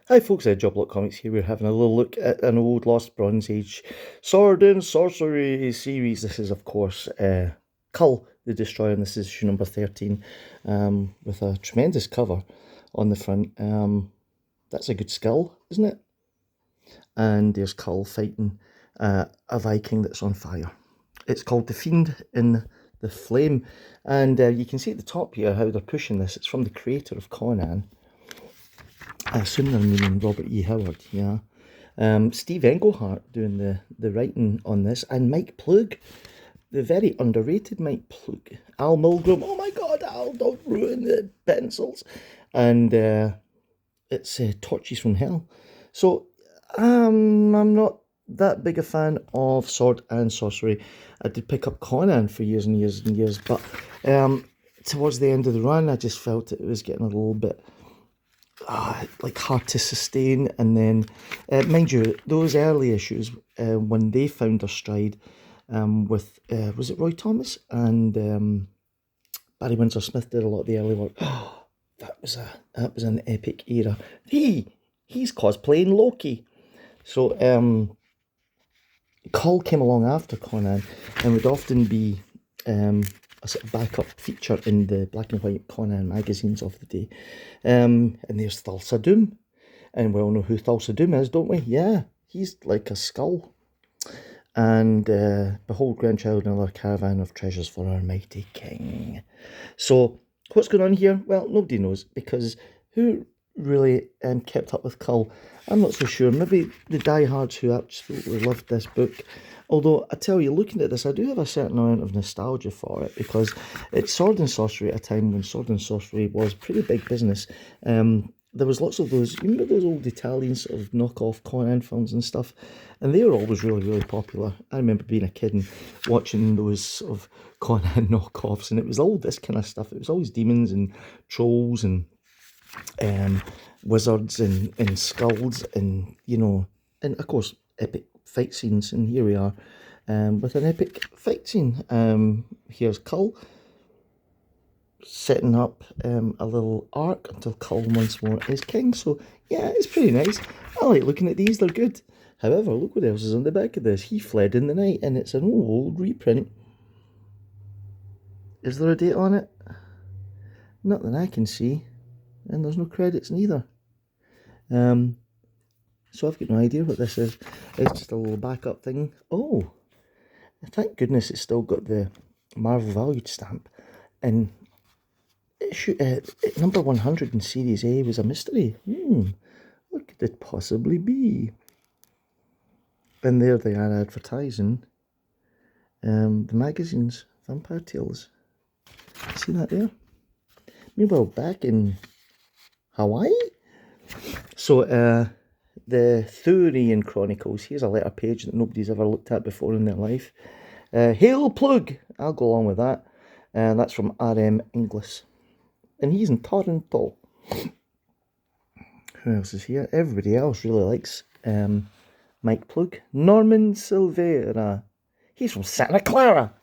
Hi folks, Job Comics here. We're having a little look at an old Lost Bronze Age Sword and Sorcery series. This is, of course, Cull the Destroyer, and this is issue number 13, with a tremendous cover on the front. That's a good skull, isn't it? And there's Cull fighting a Viking that's on fire. It's called The Fiend in the Flame, and you can see at the top here how they're pushing this. It's from the creator of Conan. I assume they're meaning Robert E. Howard, yeah. Steve Englehart doing the writing on this, and Mike Plug, the very underrated Mike Plug. Al Milgrom, oh my god, Al, don't ruin the pencils. And it's Torches from Hell. So, I'm not that big a fan of Sword and Sorcery. I did pick up Conan for years and years and years, but towards the end of the run, I just felt it was getting a little bit like hard to sustain. And then mind you, those early issues when they found their stride with was it Roy Thomas and Barry Windsor Smith did a lot of the early work. that was an epic era. He's cosplaying Loki. So Cull came along after Conan and would often be a sort of backup feature in the black and white Conan magazines of the day. And there's Thulsa Doom. And we all know who Thulsa Doom is, don't we? Yeah, he's like a skull. And behold, grandchild, another caravan of treasures for our mighty king. So, what's going on here? Well, nobody knows, because who really kept up with Cull? I'm not so sure. Maybe the diehards who absolutely loved this book. Although, I tell you, looking at this, I do have a certain amount of nostalgia for it, because it's Sword and Sorcery at a time when Sword and Sorcery was pretty big business. There was lots of those, you remember those old Italian sort of knockoff Conan films and stuff? And they were always really, really popular. I remember being a kid and watching those sort of Conan knockoffs, and it was all this kind of stuff. It was always demons and trolls and wizards and skulls and, you know, and of course, epic fight scenes. And here we are with an epic fight scene. Here's Cull setting up a little arc until Cull once more is king. So yeah, it's pretty nice. I like looking at these, they're good. However, look what else is on the back of this. He fled in the night, and it's an old reprint. Is there a date on it? Not that I can see. And there's no credits neither. So I've got no idea what this is. It's just a little backup thing. Oh, thank goodness it's still got the Marvel valued stamp. And number 100 in Series A was a mystery. What could it possibly be? And there they are advertising the magazines, Vampire Tales. See that there? Meanwhile, back in Hawaii? So, the Thurian Chronicles. Here's a letter page that nobody's ever looked at before in their life. Hail Plug! I'll go along with that. That's from R.M. Inglis. And he's in Toronto. Who else is here? Everybody else really likes Mike Plug. Norman Silvera. He's from Santa Clara.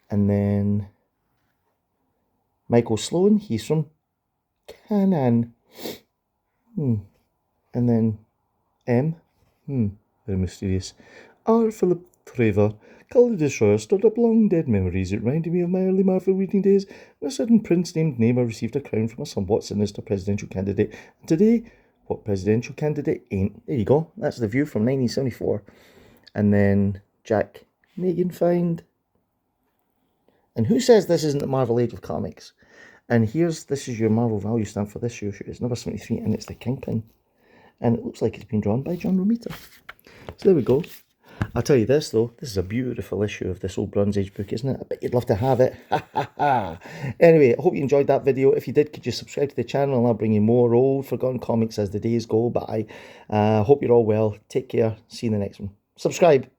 And then Michael Sloan. He's from Canaan. And then M. Very mysterious. R. Philip Trevor. Cull the Destroyer stirred up long dead memories. It reminded me of my early Marvel reading days when a certain prince named Neymar received a crown from a somewhat sinister presidential candidate. And today, what presidential candidate ain't? There you go. That's the View from 1974. And then Jack Meganfind. And who says this isn't the Marvel Age of Comics? And this is your Marvel value stamp for this issue. It's number 73, and it's the Kingpin. And it looks like it's been drawn by John Romita. So there we go. I'll tell you this, though. This is a beautiful issue of this old Bronze Age book, isn't it? I bet you'd love to have it. Ha ha ha. Anyway, I hope you enjoyed that video. If you did, could you subscribe to the channel, and I'll bring you more old forgotten comics as the days go by. Hope you're all well. Take care. See you in the next one. Subscribe.